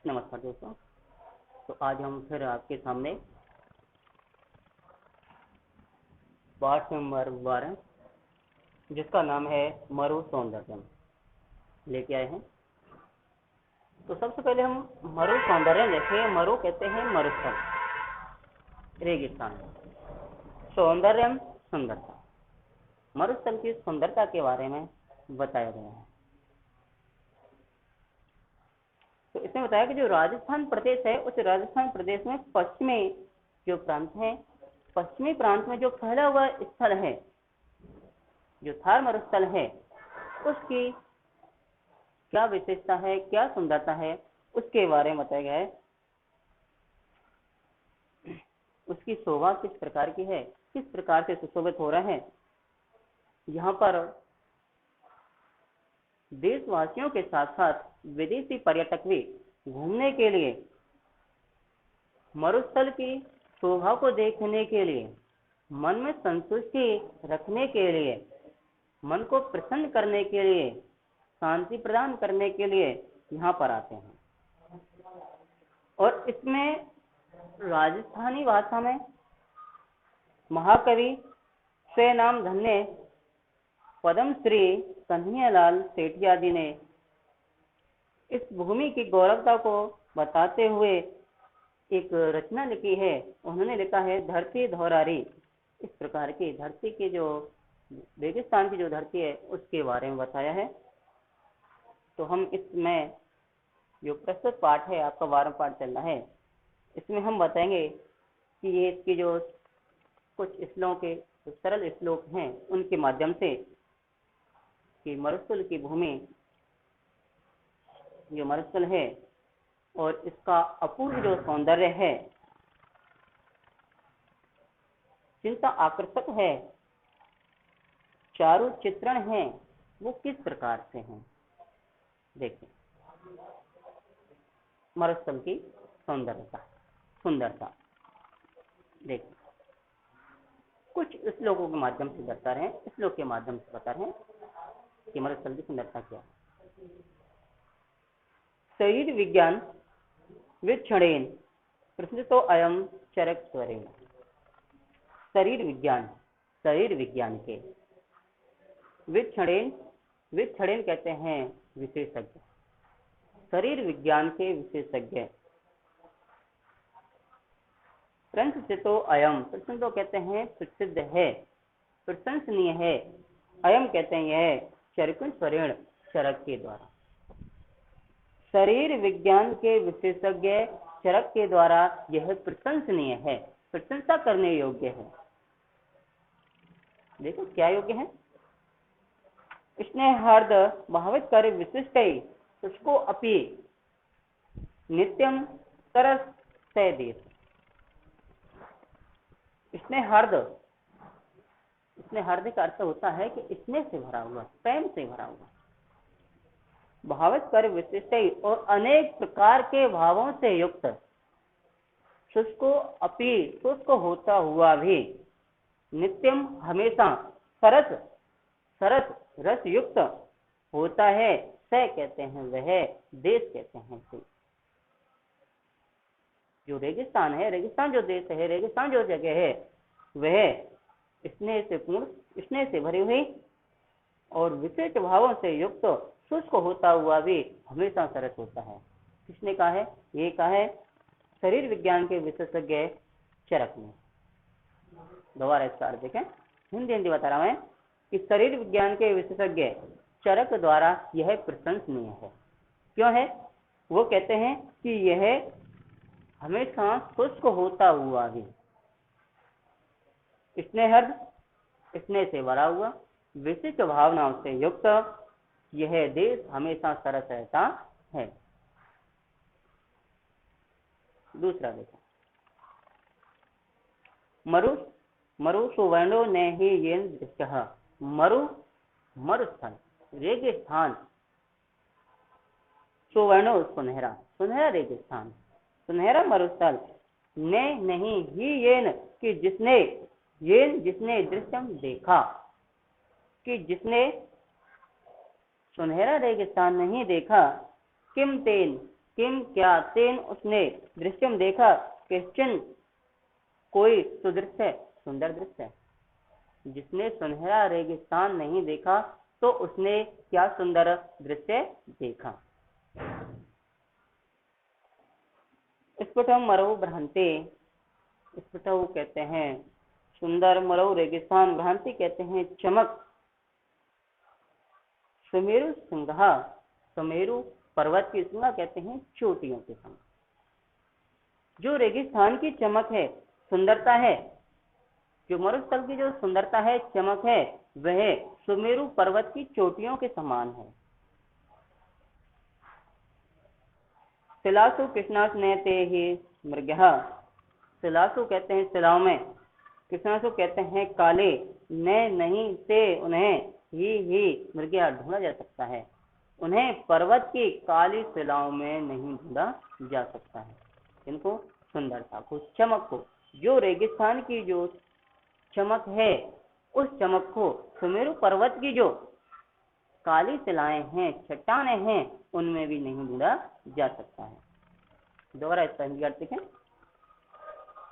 नमस्कार दोस्तों। तो आज हम फिर आपके सामने पाठ नंबर 12 जिसका नाम है मरु सौंदर्यम लेके आए हैं। तो सबसे पहले हम मरु सौंदर्य देखें। मरु कहते हैं मरुस्थल, रेगिस्तान। सौंदर्यम सुंदरता, मरुस्थल की सुंदरता के बारे में बताया गया है। तो इसमें बताया कि जो राजस्थान प्रदेश है उस राजस्थान प्रदेश में पश्चिमी जो प्रांत है, पश्चिमी प्रांत में जो फैला हुआ स्थल है, जो थार मरुस्थल है, उसकी क्या विशेषता है, क्या सुंदरता है, उसके बारे में बताया गया है। उसकी शोभा किस प्रकार की है, किस प्रकार से सुशोभित हो रहा है। यहाँ पर देशवासियों के साथ साथ विदेशी पर्यटक भी घूमने के लिए, मरुस्थल की शोभा को देखने के लिए, मन में संतुष्टि रखने के लिए, मन को प्रसन्न करने के लिए, शांति प्रदान करने के लिए यहाँ पर आते हैं। और इसमें राजस्थानी भाषा में महाकवि से नाम धन्य पद्म श्री कन्हैयालाल सेठिया जी ने इस भूमि की गौरवता को बताते हुए एक रचना लिखी है। उन्होंने लिखा है धरती धौरारी। इस प्रकार की धरती की जो रेगिस्तान की जो धरती है उसके बारे में बताया है। तो हम इसमें जो प्रस्तुत पाठ है, आपका 12वां पाठ चल रहा है, इसमें हम बताएंगे कि ये इसकी जो कुछ श्लोक के सरल श्लोक हैं उनके माध्यम से कि मरुस्थल की भूमि जो मरुस्थल है और इसका अपूर्व जो सौंदर्य है, चिंता आकर्षक है, चारों चित्रण है, वो किस प्रकार से हैं। देखिए मरुस्थल की सुंदरता देखिए कुछ श्लोकों के माध्यम से बता रहे हैं, श्लोक के माध्यम से बता रहे हैं कि मरुस्थल की सुंदरता क्या है। शरीर विज्ञान विक्षणेन प्रसिद्धो अयम चरक स्वरेण। शरीर विज्ञान के विक्षणेन कहते हैं विशेषज्ञ, शरीर विज्ञान के विशेषज्ञ। प्रसिद्धो अयम, प्रसिद्धो कहते हैं प्रसिद्ध है, प्रशंसनीय है। अयम कहते हैं यह, चरकुन स्वरेण चरक के द्वारा। शरीर विज्ञान के विशेषज्ञ चरक के द्वारा यह प्रशंसनीय है, प्रशंसा करने योग्य है। देखो क्या योग्य है। स्नेह हर्द भावित कर विशिष्ट उसको अपी नित्यम तरस से देश। स्नेह हर्द का अर्थ होता है कि स्नेह से भरा हुआ, प्रेम से भरा हुआ। भावित कर विशिष्ट और अनेक प्रकार के भावों से युक्त, शुष्को अपी शुष्क होता हुआ भी, नित्यम हमेशा, सरस रस युक्त होता है। से कहते हैं वह, देश कहते हैं से। जो रेगिस्तान है, रेगिस्तान जो देश है, रेगिस्तान जो जगह है, वह स्नेह से पूर्ण, स्नेह से भरी हुई और विशेष भावों से युक्त, शुष्क होता हुआ भी हमेशा सरस होता है। किसने कहा है? ये कहा है शरीर विज्ञान के विशेषज्ञ चरक ने। दोबारा इसका अर्थ देखें, हिंदी बता रहा मैं कि शरीर विज्ञान के विशेषज्ञ चरक द्वारा यह प्रशंसनीय है। क्यों है? वो कहते हैं कि यह हमेशा शुष्क होता हुआ भी, स्नेह से भरा हुआ, विशिष्ट भावनाओं से युक्त यह देश हमेशा सरस रहता है। दूसरा देखो, मरु सुवर्णो ने ही येन दृष्टः। मरुस्थल, रेगिस्तान, सुवर्णो सुनहरा रेगिस्तान, सुनहरा मरुस्थल, ने नहीं ही येन कि जिसने दृश्यम देखा, कि जिसने सुनहरा रेगिस्तान नहीं देखा, किम तेन किम क्या तेन उसने दृश्यम देखा क्वेश्चन कोई सुदृश्य सुंदर दृश्य। जिसने सुनहरा रेगिस्तान नहीं देखा तो उसने क्या सुंदर दृश्य देखा। स्फुटम मरु भ्रांति, स्फुटव कहते हैं सुंदर, मरु रेगिस्तान, भ्रांति कहते हैं चमक। सुमेरु सिंहा, सुमेरु पर्वत की सिंहा कहते हैं चोटियों के संग। जो रेगिस्तान की चमक है, सुंदरता है, जो मरुस्थल की जो सुंदरता है, चमक है, वह सुमेरु पर्वत की चोटियों के समान है। शिलासु कृष्णासु नयते ही मृगः, शिलासु कहते हैं शिलाओं में, कृष्णासु कहते हैं काले, न नहीं से उन्हें ही मृगया ढूंढा जा सकता है। उन्हें पर्वत की काली शिलाओं में नहीं ढूंढा जा सकता है। इनको सुंदरता को, चमक को, जो रेगिस्तान की जो चमक है, उस चमक को सुमेरु पर्वत की जो काली शिलाएं हैं, चट्टानें हैं, उनमें भी नहीं ढूंढा जा सकता है। दोबारा इसका हिंदी अर्थ देखें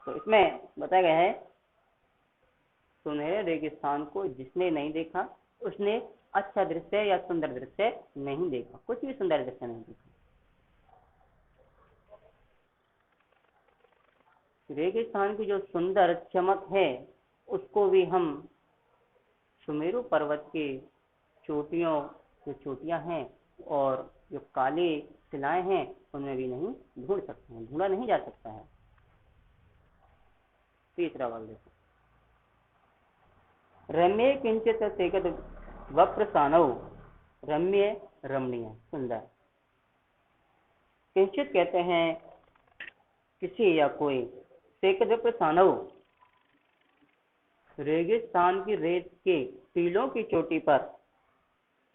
तो इसमें बताया गया है सुनहरे रेगिस्तान को जिसने नहीं देखा उसने अच्छा दृश्य या सुंदर दृश्य नहीं देखा, कुछ भी सुंदर दृश्य नहीं देखा। रेगिस्तान की जो सुंदर चमक है उसको भी हम सुमेरु पर्वत के चोटियों, जो चोटियां हैं और जो काले शिलाएं हैं, उनमें भी नहीं ढूंढ सकते हैं, ढूंढा नहीं जा सकता है। तीसरा वाला देखो, रम्य किंचित सेकद वप्रसानव, रम्य रमणीय सुंदर। किंचित कहते हैं किसी या कोई, सेकद वप्रसानव रेगिस्तान की रेत के टीलों की चोटी पर,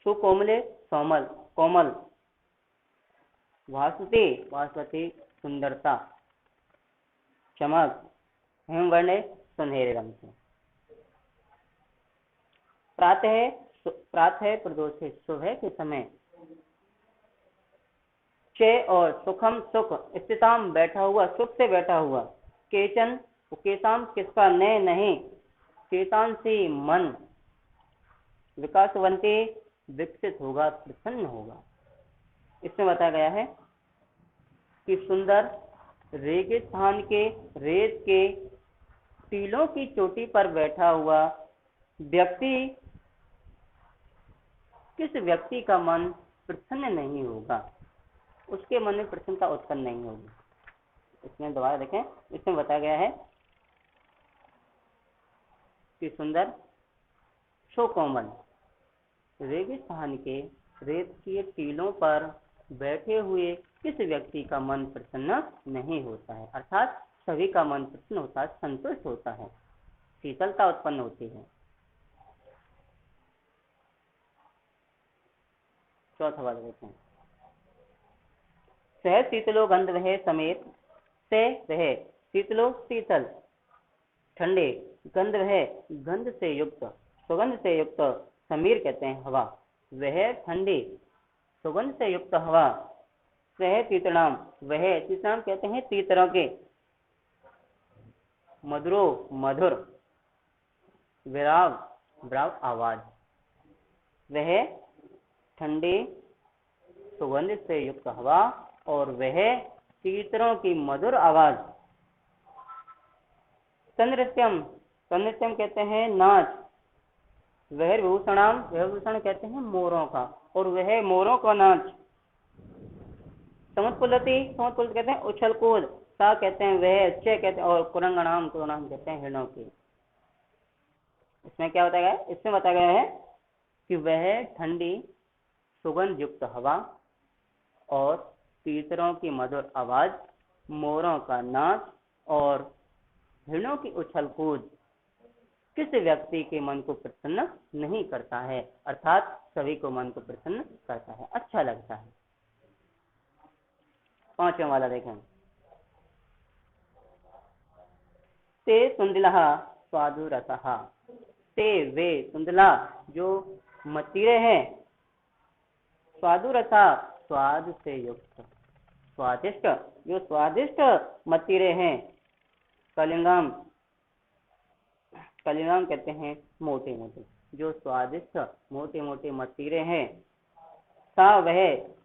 सुकोमले सोमल कोमल, भास्वती भास्वती सुंदरता, चमक, हेमवर्ण सुनहरे रंग से। प्रातः प्रदोष से सुबह के समय, चे और सुखम सुख, स्थिताम बैठा हुआ, सुख से बैठा हुआ, केचन केताम किसका न नहीं, चेतान से मन, विकासवंते विकसित होगा, प्रसन्न होगा। इसमें बताया गया है कि सुंदर रेगिस्तान के रेत के टीलों की चोटी पर बैठा हुआ व्यक्ति, किस व्यक्ति का मन प्रसन्न नहीं होगा, उसके मन में प्रसन्नता उत्पन्न नहीं होगी। इसमें दोबारा देखें, इसमें बताया गया है कि सुंदर सुकोमल रेगिस्तान के रेत के टीलों पर बैठे हुए किस व्यक्ति का मन प्रसन्न नहीं होता है, अर्थात सभी का मन प्रसन्न होता है, संतुष्ट होता है, शीतलता उत्पन्न होती है। चौथा वाला देखें, सह शीतलो गंध वह समेत, से वह शीतलो शीतल, ठंडे, गंध वह गंध से युक्त, सुगंध से युक्त, समीर कहते हैं हवा, वह ठंडी सुगंध से युक्त हवा, सह तीतनाम वह, तीतनाम कहते हैं तीतरों के, मधुरो मधुर, विराव ब्राव आवाज, वह ठंडी सुगंध से युक्त हवा और वह तीतरों की मधुर आवाज। तनृत्यम, तनृत्यम कहते हैं नाच, वह भूषणाम, वह भूषण कहते हैं मोरों का, और वह मोरों का नाच। समुत्पुलति, समुत्पुलत कहते हैं उछल कूद, सा कहते हैं वह, चे कहते हैं, और कुरंगणाम, कुरंगणाम कहते हैं हिरणों की। इसमें क्या बताया गया है, इसमें बताया गया है कि वह ठंडी सुगंध युक्त हवा और तीतरों की मधुर आवाज, मोरों का नाच और हिरणों की उछल कूद किस व्यक्ति के मन को प्रसन्न नहीं करता है, अर्थात सभी को मन को प्रसन्न करता है, अच्छा लगता है। पांचवा वाला देखें, ते तुंदिलः स्वादु रसः, ते वे तुंदिला जो मतीरे हैं, स्वादु रसा स्वाद से युक्त, स्वादिष्ट, जो स्वादिष्ट मतीरे हैं, कलिंगाम, कलिंगाम कहते हैं मोटे मोटे, जो स्वादिष्ट मोटे मोटे मतीरे हैं। सा वह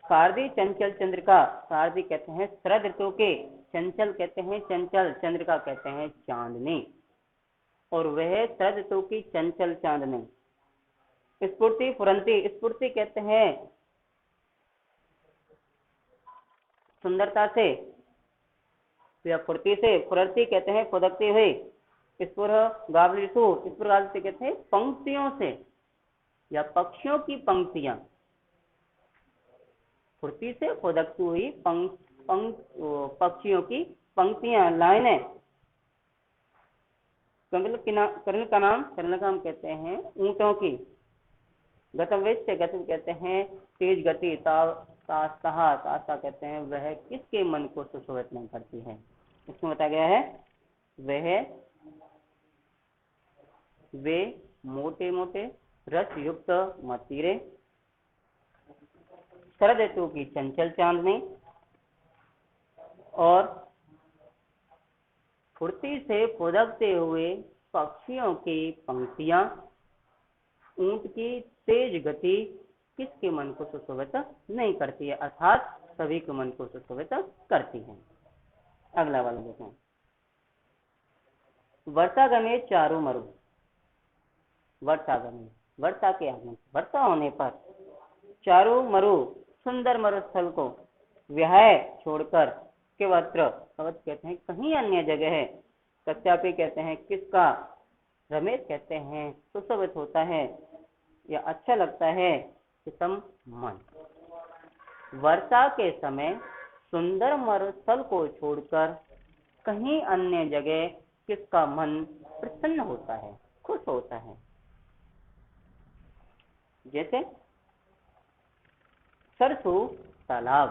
शारदी चंचल चंद्रिका, शारदी कहते हैं शरद ऋतु के, चंचल कहते हैं चंचल, चंद्रिका कहते हैं चांदनी, और वह शरद ऋतु की चंचल चांदनी। स्फूर्ति फुरंती, स्फूर्ति कहते हैं सुंदरता से या फुर्ती से, फुरंती कहते हैं फुदकते हुए। स्फुर गावलिसु, स्फुर गावलिसु कहते हैं पंक्तियों से या पक्षियों की पंक्तियां, फुर्ती से फुदकती हुई पक्षियों की पंक्तियां, लाइनें। कर्ण का नाम, कर्ण का नाम कहते हैं ऊंटों की। गतवेश से गति कहते हैं तेज गति। तास्ता, तास्ता कहते हैं वह किसके मन को सुशोभित नहीं करती है। इसमें बताया गया है वे मोटे मोटे रस युक्त मतीरे, शरद ऋतु की चंचल चांदनी, और फुर्ती से फुदकते हुए पक्षियों की पंक्तियां, ऊंट की तेज गति किसके मन को सुशोभित नहीं करती है, अर्थात सभी के मन को सुशोभित करती है। अगला वाला देखें। वर्षागमे चारु मरु, वर्षागमे, वर्षा के आगमन, वर्षा होने पर चारु मरु, सुंदर मरुस्थल को विहाय छोड़कर, केवत्र, कवच कहते हैं कहीं अन्य जगह है, सत्यापी कहते हैं किसका, रमेश कहते हैं सुशोभित होता है या अच्छा लगता है, चितम मन। वर्षा के समय सुंदर मरुस्थल को छोड़कर कहीं अन्य जगह किसका मन प्रसन्न होता है, खुश होता है। जैसे सरसु तालाब,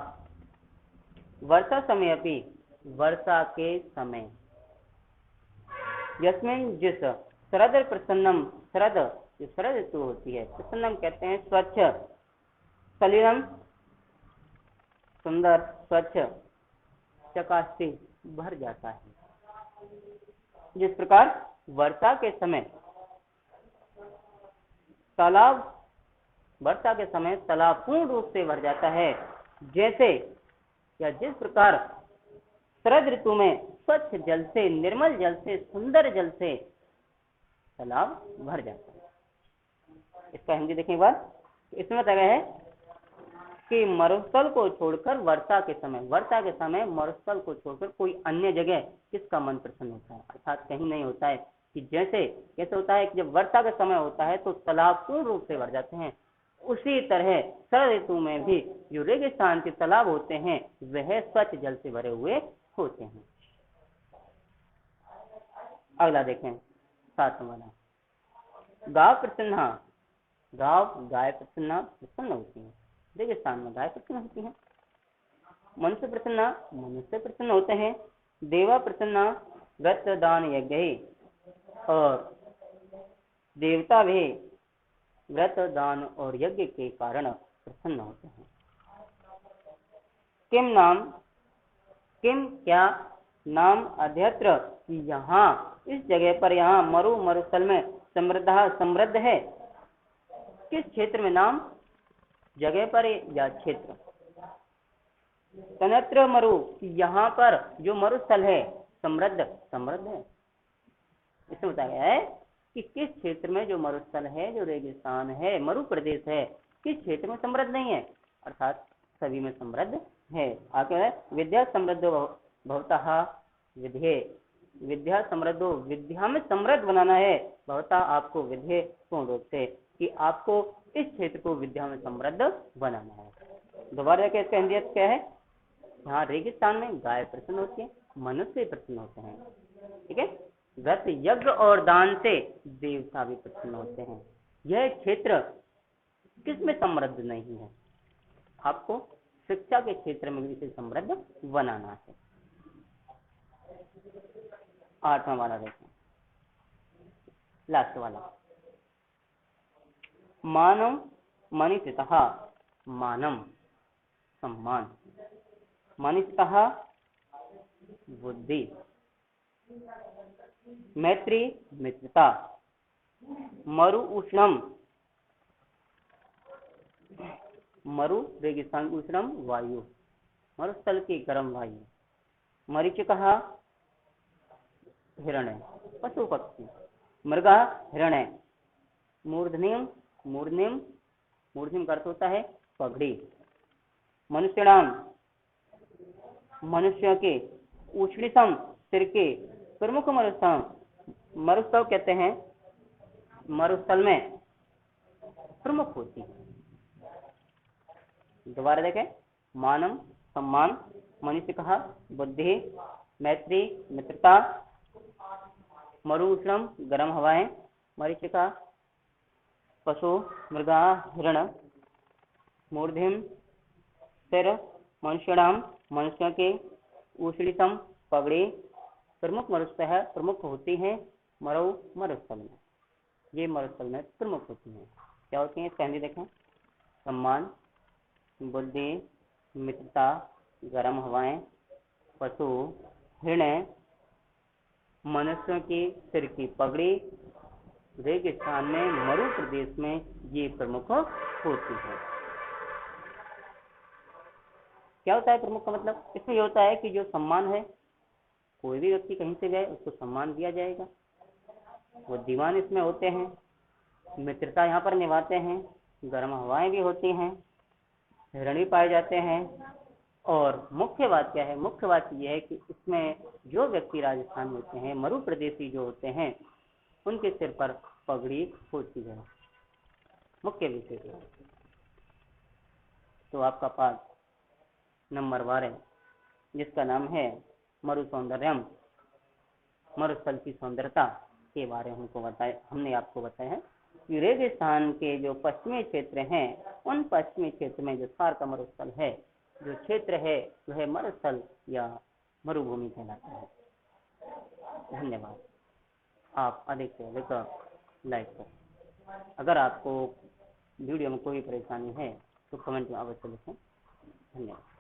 वर्षा समय अपनी, वर्षा के समय, यस्मिन जिस, शरद प्रसन्नम, शरद जो शरद ऋतु होती है, प्रसन्नम कहते हैं स्वच्छ, सलिलम सुंदर स्वच्छ, चकास्ती भर जाता है। जिस प्रकार वर्षा के समय तालाब, वर्षा के समय तालाब पूर्ण रूप से भर जाता है, जैसे या जिस प्रकार शरद ऋतु में स्वच्छ जल से, निर्मल जल से, सुंदर जल से तालाब भर जाता है। इसका हिंदी देखने के बाद इसमें बताया गया है कि मरुस्थल को छोड़कर वर्षा के समय, वर्षा के समय मरुस्थल को छोड़कर कोई अन्य जगह किसका मन प्रसन्न होता है, अर्थात कहीं नहीं होता है। कि जैसे कैसे होता है कि जब वर्षा का समय होता है तो तालाब पूर्ण रूप से भर जाते हैं, उसी तरह शरद ऋतु में भी जो रेगिस्तान के तालाब होते हैं वह स्वच्छ जल से भरे हुए होते हैं। अगला देखें, 7वां वाला। गाव प्रसन्ना, गाव गाय प्रसन्ना, प्रसन्न होती है, रेगिस्तान में गाय प्रसन्न होती है। मनुष्य प्रसन्ना, मनुष्य प्रसन्न होते हैं। देवा प्रसन्ना, व्रत दान यज्ञ, और देवता भी व्रत दान और यज्ञ के कारण प्रसन्न होते हैं। किम नाम, किम क्या, नाम अध्यत्र, यहाँ इस जगह पर, यहाँ मरुस्थल में, समृद्ध है, किस क्षेत्र में, नाम जगह पर या क्षेत्र, तन्यत्र मरु, यहाँ पर जो मरुस्थल है समृद्ध है। इसमें बताया गया है कि किस क्षेत्र में जो मरुस्थल है, जो रेगिस्तान है, मरु प्रदेश है, किस क्षेत्र में समृद्ध नहीं है, अर्थात सभी में समृद्ध है। आगे है विद्या समृद्ध भवतः विधे, विद्या समृद्ध, विद्या में समृद्ध बनाना है, भवता आपको, विधे पूर्ण रूप से, कि आपको इस क्षेत्र को विद्या में समृद्ध बनाना है। दोबारा इसका हिंदी क्या है, यहाँ रेगिस्तान में गाय प्रसन्न होती है, मनुष्य प्रसन्न होते हैं, ठीक है। व्रत यज्ञ और दान से देवता भी प्रसन्न होते हैं। यह क्षेत्र किसमें समृद्ध नहीं है, आपको शिक्षा के क्षेत्र में भी इसे समृद्ध बनाना है। 8वां वाला देखें, लास्ट वाला। मानव मनीषितः, मानम सम्मान, मानसिकः बुद्धि, मैत्री मित्रता, मरु उष्णम, मरु रेगिस्तान, उष्णम वायु, मरुस्थल की गर्म वायु, मरीचिकः हिरण्य पशु पक्षी, मृगा हिरण्य, मूर्धन्यम मूर्धन्यम मूर्धन्यम का अर्थ होता है पगड़ी, मनुष्यणाम मनुष्य के, उष्णितम सिर के, प्रमुख मरुस्थल, मरुस्थल कहते हैं मरुस्थल में प्रमुख होती है। दोबारा देखें, मानम सम्मान, मनुष्य कहा बुद्धि, मैत्री मित्रता, मरु उष्णम गर्म हवाएं, मरीचिका पशु, मृगा हिरण, मूर्धिम सिर, मनुष्यणाम मनुष्य के, उष्णितम पगड़ी, प्रमुख मरुस्थल है प्रमुख होती हैं मरु मरुस्थल में, ये मरुस्थल में प्रमुख होती हैं। क्या होती हैं? पहले देखें, सम्मान, बुद्धि, मित्रता, गर्म हवाएं, पशु, हिरण, मनुष्य की सिर की पगड़ी, रेगिस्तान में मरु प्रदेश में ये प्रमुख होती है। क्या होता है प्रमुख का मतलब? इसमें ये होता है कि जो सम्मान है, कोई भी व्यक्ति कहीं से जाए उसको सम्मान दिया जाएगा, वो दीवान इसमें होते हैं, मित्रता यहाँ पर निभाते हैं, गर्म हवाएं भी होती हैं, हिरणी पाए जाते हैं, और मुख्य बात क्या है? मुख्य बात यह है कि इसमें जो व्यक्ति राजस्थान में होते हैं, मरु प्रदेशी जो होते हैं, उनके सिर पर पगड़ी होती है, मुख्य विषय है। तो आपका पाठ नंबर 12 जिसका नाम है मरु सौंदर्यम, मरुस्थल की सौंदर्यता के बारे में हमने आपको बताया है कि रेगिस्तान के जो पश्चिमी क्षेत्र हैं, उन पश्चिमी क्षेत्र में जो थार का मरुस्थल है, जो क्षेत्र है वह मरुस्थल या मरुभूमि कहलाता है। धन्यवाद। आप अधिक से अधिक लाइक करें। अगर आपको वीडियो में कोई परेशानी है तो कमेंट में अवश्य लिखें। धन्यवाद।